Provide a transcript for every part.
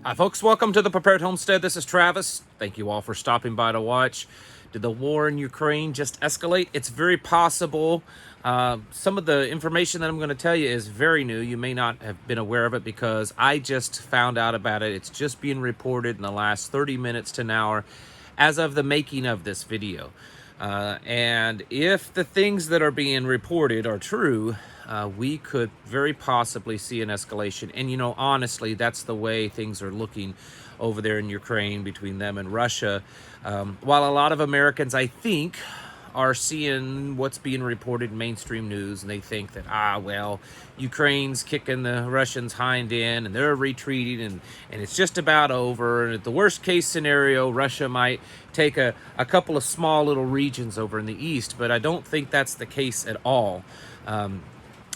Hi folks, welcome to the Prepared Homestead. This is Travis. Thank you all for stopping by to watch. Did the war in Ukraine just escalate? It's very possible. Some of the information that I'm going to tell you is very new. You may not have been aware of it because I just found out about it. It's just being reported in the last 30 minutes to an hour as of the making of this video. And if the things that are being reported are true, we could very possibly see an escalation. And, you know, honestly, that's the way things are looking over there in Ukraine between them and Russia. While a lot of Americans, I think, are seeing what's being reported in mainstream news, and they think that, well, Ukraine's kicking the Russians hind end and they're retreating and it's just about over. And at the worst case scenario, Russia might take a couple of small little regions over in the east, but I don't think that's the case at all.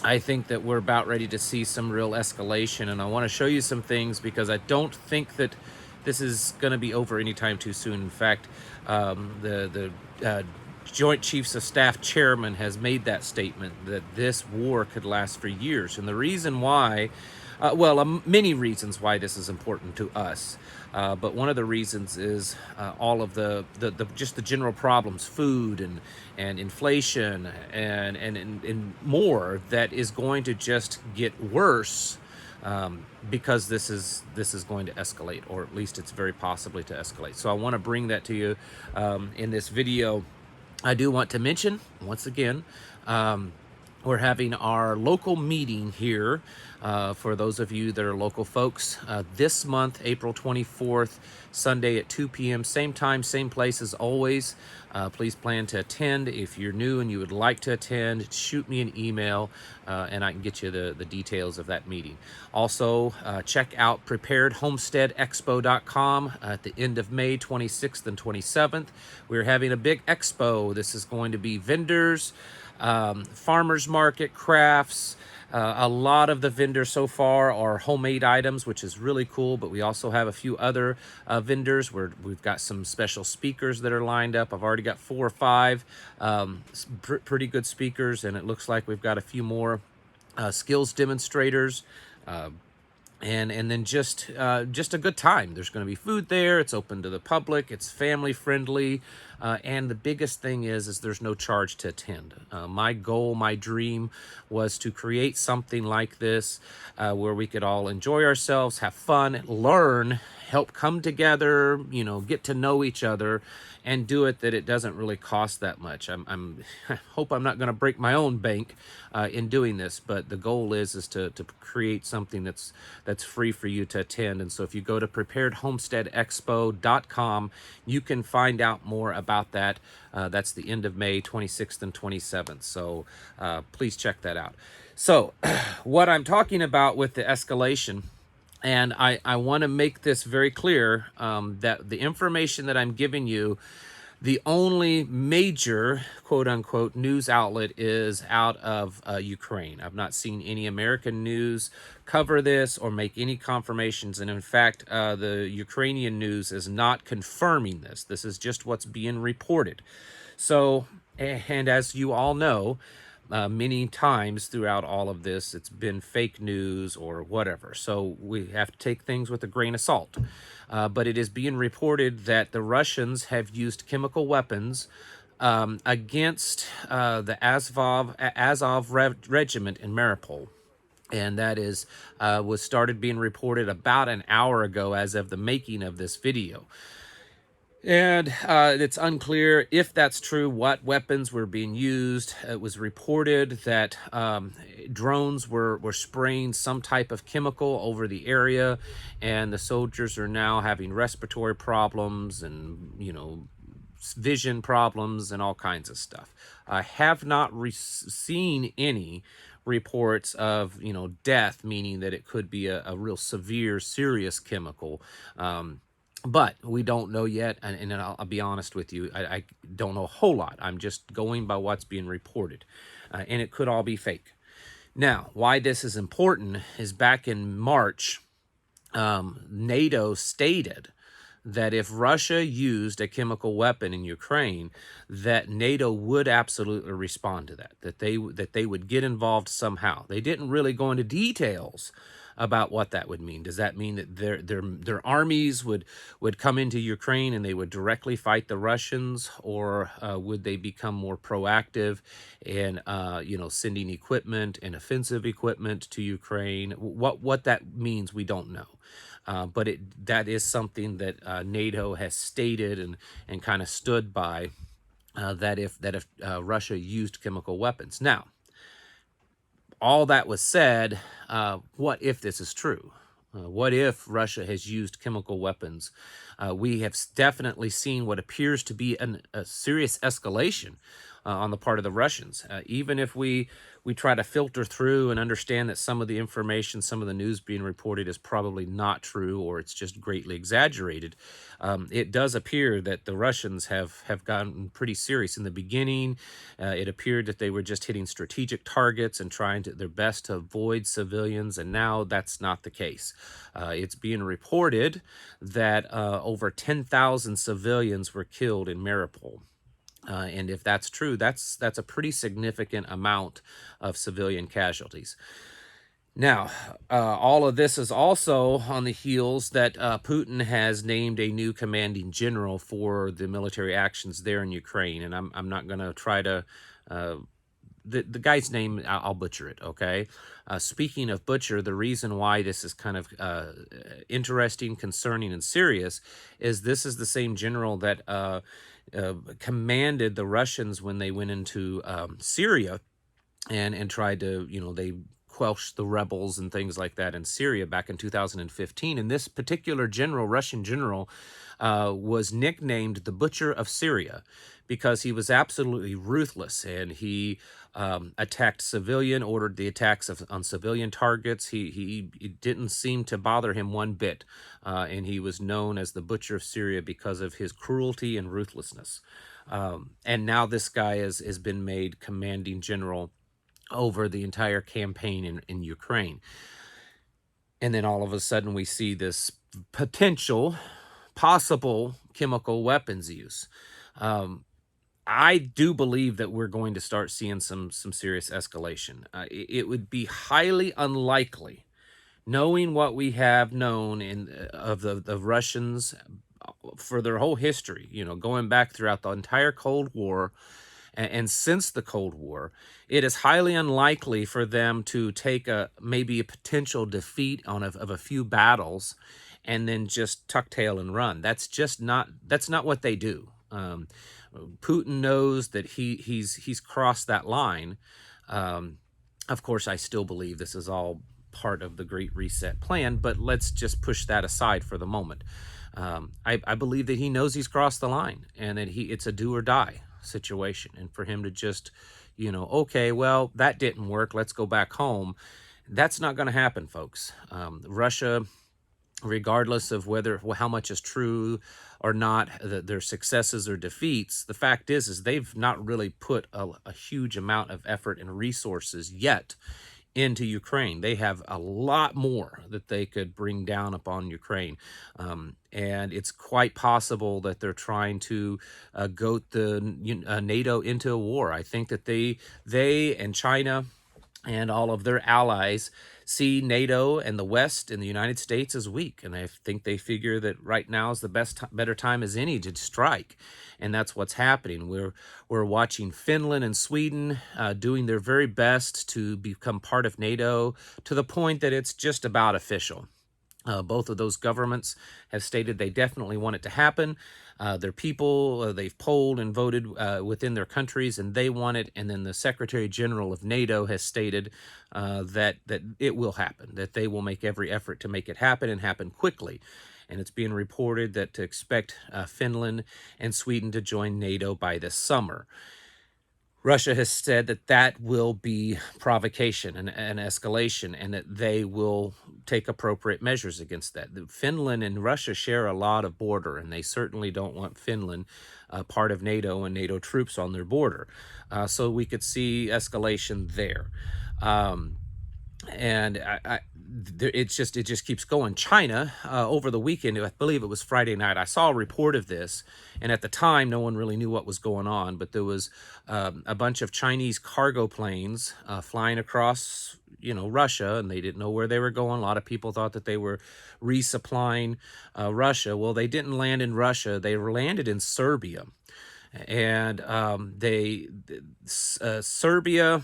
I think that we're about ready to see some real escalation, and I want to show you some things because I don't think that this is going to be over anytime too soon. In fact, the Joint Chiefs of Staff Chairman has made that statement that this war could last for years. And the reason why, many reasons why this is important to us. But one of the reasons is all of the just the general problems, food and inflation and more, that is going to just get worse because this is going to escalate, or at least it's very possibly to escalate. So I want to bring that to you in this video. I do want to mention, once again, we're having our local meeting here for those of you that are local folks this month, April 24th, Sunday at 2 p.m. Same time, same place as always. Please plan to attend. If you're new and you would like to attend, shoot me an email and I can get you the details of that meeting. Also, check out preparedhomesteadexpo.com at the end of May 26th and 27th. We're having a big expo. This is going to be vendors, farmers market, crafts. A lot of the vendors so far are homemade items, which is really cool, but we also have a few other vendors where we've got some special speakers that are lined up. I've already got 4 or 5 pretty good speakers, and it looks like we've got a few more skills demonstrators. And then just a good time. There's going to be food there. It's open to the public. It's family friendly, and the biggest thing is there's no charge to attend. My goal, my dream, was to create something like this where we could all enjoy ourselves, have fun, learn, help come together, you know, get to know each other, and do it that it doesn't really cost that much. I hope I'm not going to break my own bank in doing this, but the goal is to create something that's free for you to attend. And so if you go to preparedhomesteadexpo.com, you can find out more about that. That's the end of May, 26th and 27th. So please check that out. So what I'm talking about with the escalation, and I want to make this very clear, that the information that I'm giving you, the only major quote-unquote news outlet is out of Ukraine. I've not seen any American news cover this or make any confirmations. And in fact, the Ukrainian news is not confirming this. This is just what's being reported. So, and as you all know, many times throughout all of this, it's been fake news or whatever. So we have to take things with a grain of salt. But it is being reported that the Russians have used chemical weapons against the Azov regiment in Mariupol. And that was started being reported about an hour ago as of the making of this video. And it's unclear if that's true, what weapons were being used. It was reported that drones were spraying some type of chemical over the area, and the soldiers are now having respiratory problems and, you know, vision problems and all kinds of stuff. I have not seen any reports of, you know, death, meaning that it could be a real severe, serious chemical. But we don't know yet, and I'll be honest with you, I don't know a whole lot. I'm just going by what's being reported, and it could all be fake. Now, why this is important is back in March, NATO stated that if Russia used a chemical weapon in Ukraine, that NATO would absolutely respond to that, that they would get involved somehow. They didn't really go into details about what that would mean. Does that mean that their armies would come into Ukraine and they would directly fight the Russians, or would they become more proactive in sending equipment and offensive equipment to Ukraine? What that means, we don't know. But that is something that NATO has stated and kind of stood by, that if Russia used chemical weapons. Now, all that was said, what if this is true? What if Russia has used chemical weapons? We have definitely seen what appears to be a serious escalation on the part of the Russians. Even if we try to filter through and understand that some of the information, some of the news being reported is probably not true, or it's just greatly exaggerated, it does appear that the Russians have gotten pretty serious. In the beginning, it appeared that they were just hitting strategic targets and trying their best to avoid civilians, and now that's not the case. It's being reported that over 10,000 civilians were killed in Mariupol. And if that's true, that's a pretty significant amount of civilian casualties. Now, all of this is also on the heels that Putin has named a new commanding general for the military actions there in Ukraine. And I'm not going to try to... the guy's name, I'll butcher it, okay? Speaking of butcher, the reason why this is kind of interesting, concerning, and serious is this is the same general that commanded the Russians when they went into Syria and tried to, they quelched the rebels and things like that in Syria back in 2015. And this particular general, Russian general, was nicknamed the Butcher of Syria because he was absolutely ruthless, and he attacked ordered the attacks on civilian targets. He didn't seem to bother him one bit, and he was known as the Butcher of Syria because of his cruelty and ruthlessness. And now this guy has been made commanding general over the entire campaign in Ukraine. And then all of a sudden we see this possible chemical weapons use. I do believe that we're going to start seeing some serious escalation. It would be highly unlikely, knowing what we have known of the Russians for their whole history, going back throughout the entire Cold War, and since the Cold War, it is highly unlikely for them to take maybe a potential defeat of a few battles and then just tuck tail and run. That's not what they do. Putin knows that he's crossed that line. Of course, I still believe this is all part of the Great Reset plan, but let's just push that aside for the moment. I believe that he knows he's crossed the line, and that it's a do or die situation. And for him to just, okay, well, that didn't work, let's go back home. That's not going to happen, folks. Russia, regardless of how much is true or not, their successes or defeats, the fact is they've not really put a huge amount of effort and resources yet into Ukraine. They have a lot more that they could bring down upon Ukraine. And it's quite possible that they're trying to goat the NATO into a war. I think that they and China and all of their allies see NATO and the West and the United States as weak. And I think they figure that right now is the better time as any to strike. And that's what's happening. We're watching Finland and Sweden doing their very best to become part of NATO, to the point that it's just about official. Both of those governments have stated they definitely want it to happen. Their people, they've polled and voted within their countries, and they want it. And then the Secretary General of NATO has stated that it will happen, that they will make every effort to make it happen and happen quickly. And it's being reported that to expect Finland and Sweden to join NATO by this summer. Russia has said that will be provocation and escalation, and that they will take appropriate measures against that. Finland and Russia share a lot of border, and they certainly don't want Finland part of NATO and NATO troops on their border. So we could see escalation there. And it just keeps going. China, over the weekend, I believe it was Friday night, I saw a report of this, and at the time, no one really knew what was going on, but there was a bunch of Chinese cargo planes flying across Russia, and they didn't know where they were going. A lot of people thought that they were resupplying Russia. Well, they didn't land in Russia. They landed in Serbia. And Serbia,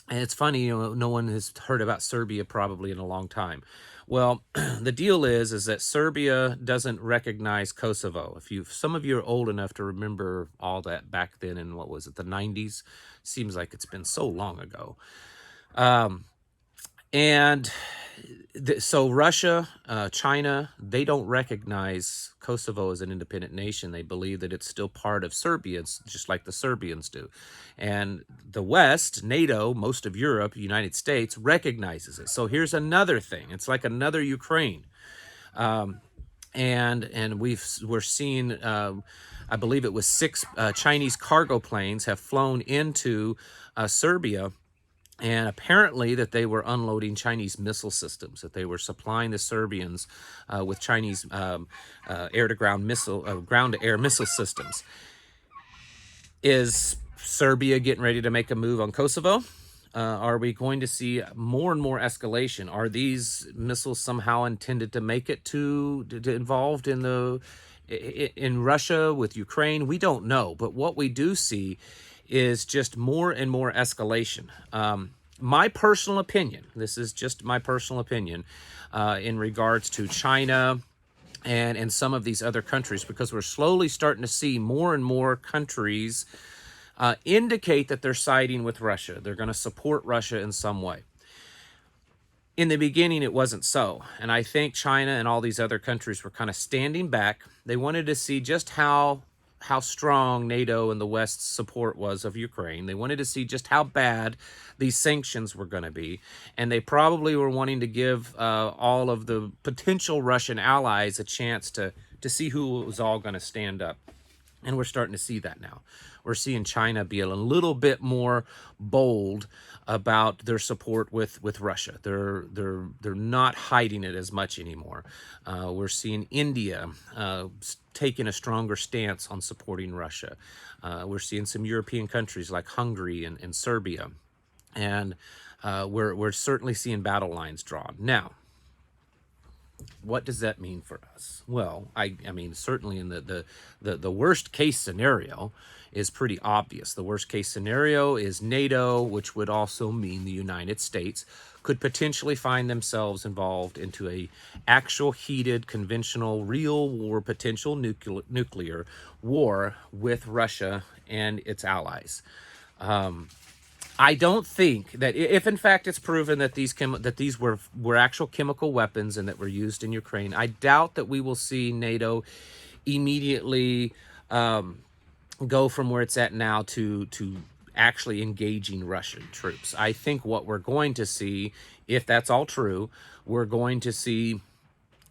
and it's funny, no one has heard about Serbia probably in a long time. Well, the deal is that Serbia doesn't recognize Kosovo. Some of you are old enough to remember all that back then in, what was it, the 90s? Seems like it's been so long ago. So Russia, China, they don't recognize Kosovo as an independent nation. They believe that it's still part of Serbia, just like the Serbians do. And the West, NATO, most of Europe, United States, recognizes it. So here's another thing. It's like another Ukraine. And we're seeing, I believe it was 6 Chinese cargo planes have flown into Serbia. And apparently that they were unloading Chinese missile systems, that they were supplying the Serbians with Chinese air-to-ground missile, ground-to-air missile systems. Is Serbia getting ready to make a move on Kosovo? Are we going to see more and more escalation? Are these missiles somehow intended to make it to involved in Russia with Ukraine? We don't know. But what we do see is just more and more escalation. My personal opinion, this is just my personal opinion, in regards to China and some of these other countries, because we're slowly starting to see more and more countries indicate that they're siding with Russia. They're going to support Russia in some way. In the beginning, it wasn't so. And I think China and all these other countries were kind of standing back. They wanted to see just how strong NATO and the West's support was of Ukraine. They wanted to see just how bad these sanctions were going to be. And they probably were wanting to give all of the potential Russian allies a chance to see who was all going to stand up. And we're starting to see that now. We're seeing China be a little bit more bold about their support with Russia. They're not hiding it as much anymore. We're seeing India taking a stronger stance on supporting Russia. We're seeing some European countries like Hungary and Serbia. And we're certainly seeing battle lines drawn. Now, what does that mean for us? Well, I mean, certainly in the worst case scenario is pretty obvious. The worst case scenario is NATO, which would also mean the United States could potentially find themselves involved into a actual heated, conventional, real war, potential nuclear war with Russia and its allies. I don't think that if in fact it's proven that these were actual chemical weapons and that were used in Ukraine, I doubt that we will see NATO immediately go from where it's at now to actually engaging Russian troops. I think what we're going to see, if that's all true, we're going to see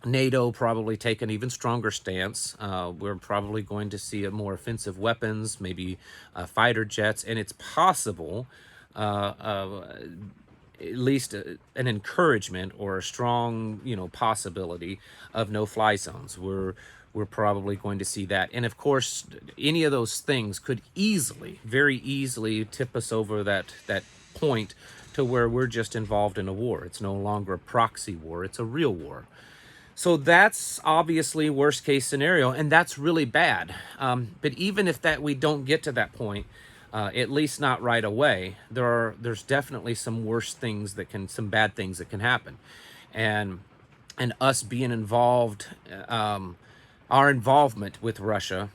NATO probably take an even stronger stance. We're probably going to see a more offensive weapons, maybe fighter jets, and it's possible at least an encouragement or a strong, possibility of no-fly zones. We're probably going to see that. And of course, any of those things could very easily tip us over that point to where we're just involved in a war. It's no longer a proxy war, it's a real war. So that's obviously worst case scenario, and that's really bad. But even if we don't get to that point, at least not right away, there's definitely some some bad things that can happen. And us being involved, our involvement with Russia,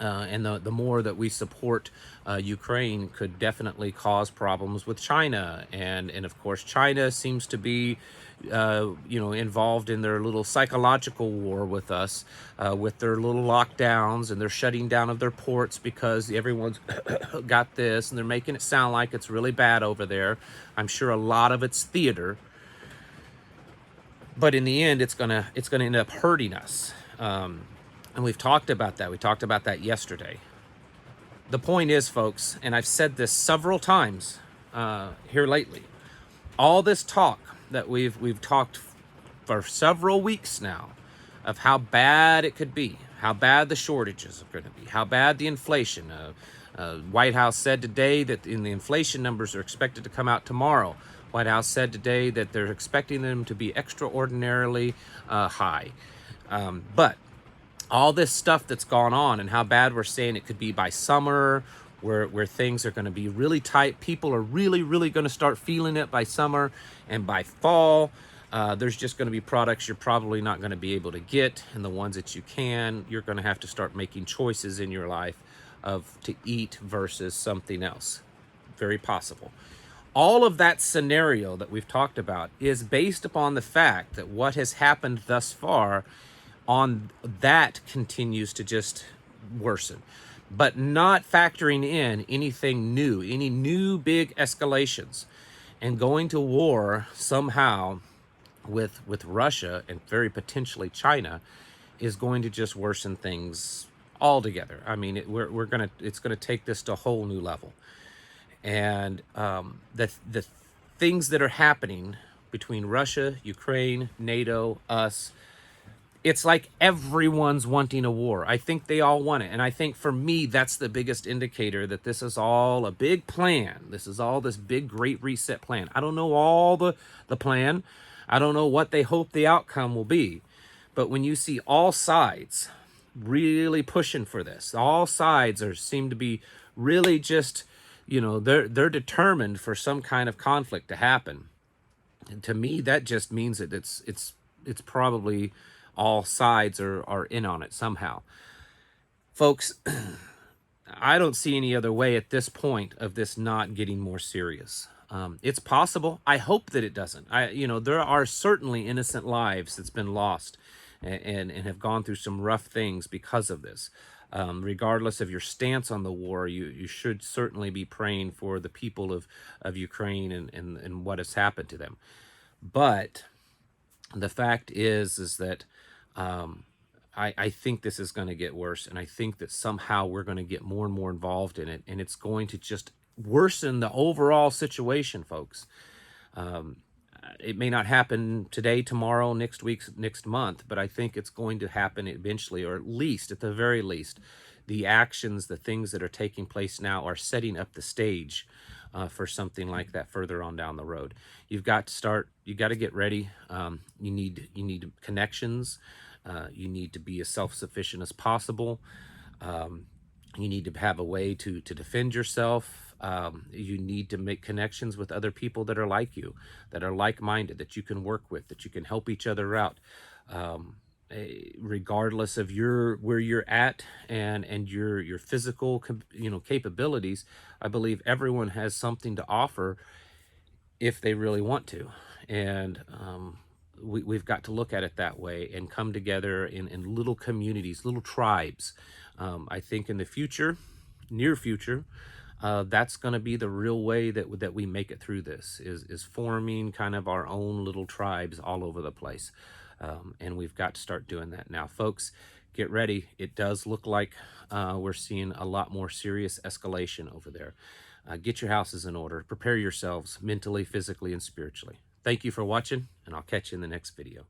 and the more that we support Ukraine could definitely cause problems with China. And of course, China seems to be involved in their little psychological war with us, with their little lockdowns and their shutting down of their ports because everyone's got this, and they're making it sound like it's really bad over there. I'm sure a lot of it's theater, but in the end, it's gonna end up hurting us. And we've talked about that. We talked about that yesterday. The point is, folks, and I've said this several times here lately, all this talk that we've talked for several weeks now of how bad it could be, how bad the shortages are going to be, how bad the inflation, White House said today that the inflation numbers are expected to come out tomorrow. White House said today that they're expecting them to be extraordinarily high. But all this stuff that's gone on and how bad we're saying it could be by summer, where things are going to be really tight. People are really going to start feeling it by summer, and by fall, there's just going to be products you're probably not going to be able to get, and the ones that you can, you're going to have to start making choices in your life of to eat versus something else. Very possible. All of that scenario that we've talked about is based upon the fact that what has happened thus far on that continues to just worsen, but not factoring in anything new, any new big escalations, and going to war somehow with Russia and very potentially China is going to just worsen things altogether. I mean, it's gonna take this to a whole new level. And the things that are happening between Russia, Ukraine, NATO, us, it's like everyone's wanting a war. I think they all want it. And I think for me, that's the biggest indicator that this is all a big plan. This is all this big great reset plan. I don't know all the plan. I don't know what they hope the outcome will be. But when you see all sides really pushing for this, all sides seem to be really just, they're determined for some kind of conflict to happen. And to me, that just means that it's probably all sides are in on it somehow. Folks, I don't see any other way at this point of this not getting more serious. It's possible. I hope that it doesn't. There are certainly innocent lives that's been lost and have gone through some rough things because of this. Regardless of your stance on the war, you should certainly be praying for the people of Ukraine and what has happened to them. But the fact is that I think this is going to get worse, and I think that somehow we're going to get more and more involved in it, and it's going to just worsen the overall situation, folks. It may not happen today, tomorrow, next week, next month, but I think it's going to happen eventually, or at the very least, the actions, the things that are taking place now are setting up the stage for something like that further on down the road. You've got to start, you got to get ready. You need connections. You need to be as self-sufficient as possible. You need to have a way to defend yourself. You need to make connections with other people that are like you, that are like-minded, that you can work with, that you can help each other out. Regardless of where you're at and your physical capabilities, I believe everyone has something to offer if they really want to. And we've got to look at it that way and come together in little communities, little tribes. I think in the future, near future, that's going to be the real way that we make it through this, is forming kind of our own little tribes all over the place. And we've got to start doing that now. Folks, get ready. It does look like we're seeing a lot more serious escalation over there. Get your houses in order. Prepare yourselves mentally, physically, and spiritually. Thank you for watching, and I'll catch you in the next video.